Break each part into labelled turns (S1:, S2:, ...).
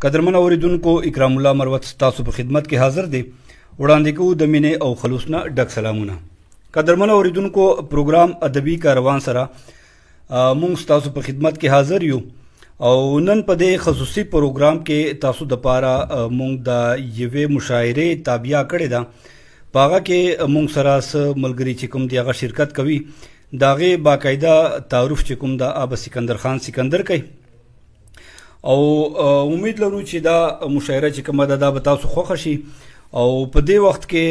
S1: قدرمن اوریدونکو اکرام الله مروت ستاسو په خدمت کې حاضر دی. وړاندې کوو د مینې او خلوص نه ډک سلامونه. قدرمن اوریدونکو پروګرام ادبي کاروان سره مونږ ستاسو په خدمت کې حاضر یو او نن په دې خصوصي پروګرام کې تاسو د پاره مونږ د یوې مشاعرې تابعه کړې ده. په هغه کې مونږ سره څه ملګري چې کوم دی هغه شرکت کوي د هغې باقاعده تعارف چې کوم ده هغه سکندر خان سکندر کوي او امید لرو چې دا مشاعره چې کومه ده دا به تاسو خوښه شي. او په دې وخت کې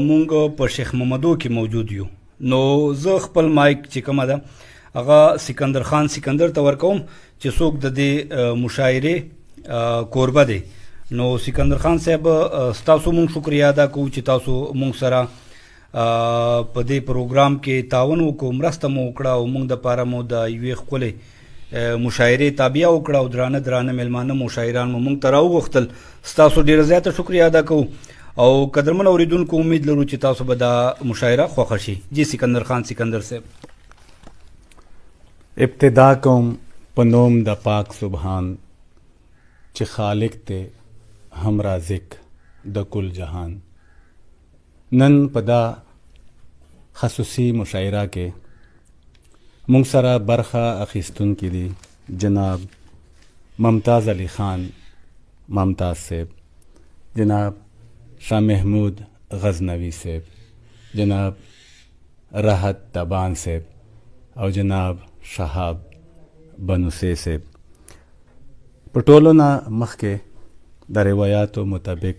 S1: مونږ په شیخ محمدو کې موجود یو. نو زه خپل مایک چې کومه ده هغه سکندر خان سکندر ته ورکوم چې څوک د دې مشاعرې کوربه دی. نو سکندر خان صاحب ستاسو مونږ شکریا ادا کوو چې تاسو مونږ سره په دې پروګرام کې تعاون وکړو، مرسته مو وکړه او مونږ دپاره مو د یوې ښکلې مشاعرې تابعه وکړه او درانه درانه میلمانه مشاعران مو موږ ته راوغوښتل. ستاسو ډېره زیاته شکریه ادا کوو او قدرمن اوریدونکو امید لرو چې تاسو به دا مشاعره خوښه شي. جی سکندر خان سکندر صاحب.
S2: ابتدا کوم په نوم د پاک سبحان چې خالق ته هم رازق د کل جهان. نن په دا خصوصي مشاعره کې مونږ سره برخه اخیستونکي دي جناب ممتاز علی خان ممتاز صاحب، جناب شاه محمود غزنوی صاحب، جناب راحت تبان صاحب او جناب شهاب بنوسی صاحب. په ټولو نه مخکې د روایاتو مطابق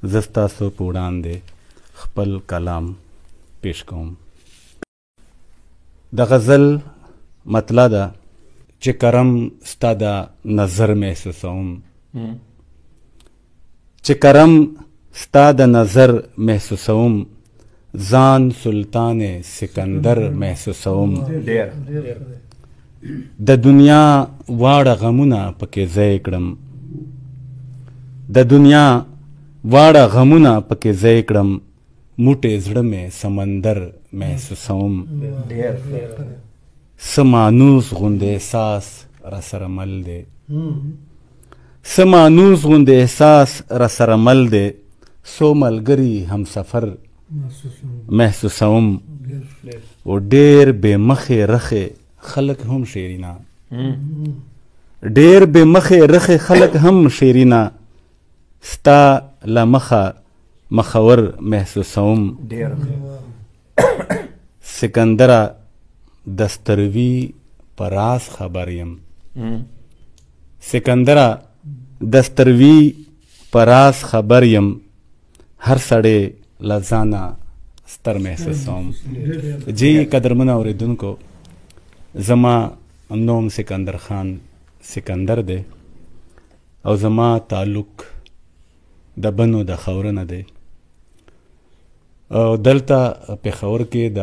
S2: زه ستاسو په وړاندې خپل کلام پیش کوم. د غزل مطلع ده چې کرم ستا د نظر محسوسوم، چې کرم ستا د نظر محسوسوم، ځان سلطان سکندر محسوسوم. د دنیا واړه غمونه پکې ځای کړم، د دنیا واړه غمونه پکې ځای کړم، موټې زړه مې سمندر محسوسوم. سمانوس غوندې احساس را سره مل دی، سمانوس غوندې احساس را سره مل دی، سو ملګري هم سفر محسوسوم. او ډېر بې مخې رخې خلک هم شیرینا، ډېر بې مخې رخې خلک هم شیرینا، ستا له مخه مخور محسوسوم. سکندره دستروی پراس خبر یم، سکندره دستروی پراس خبر یم، هر سړی له ځانه ستر محسوسوم. جی قدرمنو اوریدونکو، زما نوم سکندر خان سکندر دی او زما تعلق د بنو د خاوره نه دی او دلته پېښور کې د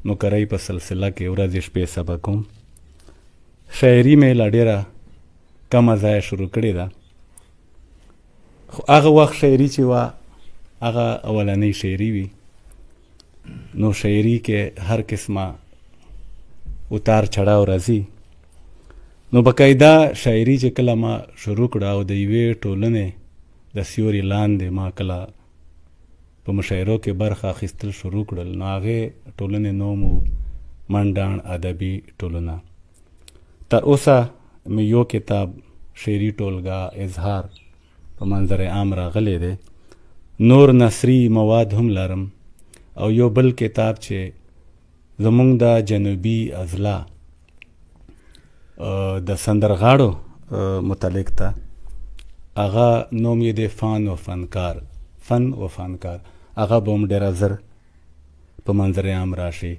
S2: نوکرۍ په سلسله کې ورځې شپې سبق کوم. شاعري مې لا ډېره کمه ځایه شروع کړې ده، خو هغه وخت شاعري چې وه هغه اولنۍ شاعري وي. نو شاعري کې هر قسمه اتار چړاو راځي. نو باقاعده شاعري چې کله ما شروع کړه او د یوې ټولنې د سیوري لاندې ما کله په مشاعرو کې برخه اخیستل شروع کړل، نو هغې ټولنې نوم و منډاڼ ادبي ټولنه. تر اوسه مې یو کتاب شعري ټولګه اظهار په منظر عام راغلی دی، نور نثري مواد هم لرم او یو بل کتاب چې زمونږ د جنوبي اضلاع د سندرغاړو متعلق ته، هغه نوم یې دی فن و فنکار، فن و فنکار. هغه به هم ډېره زر په منظر عام راشي.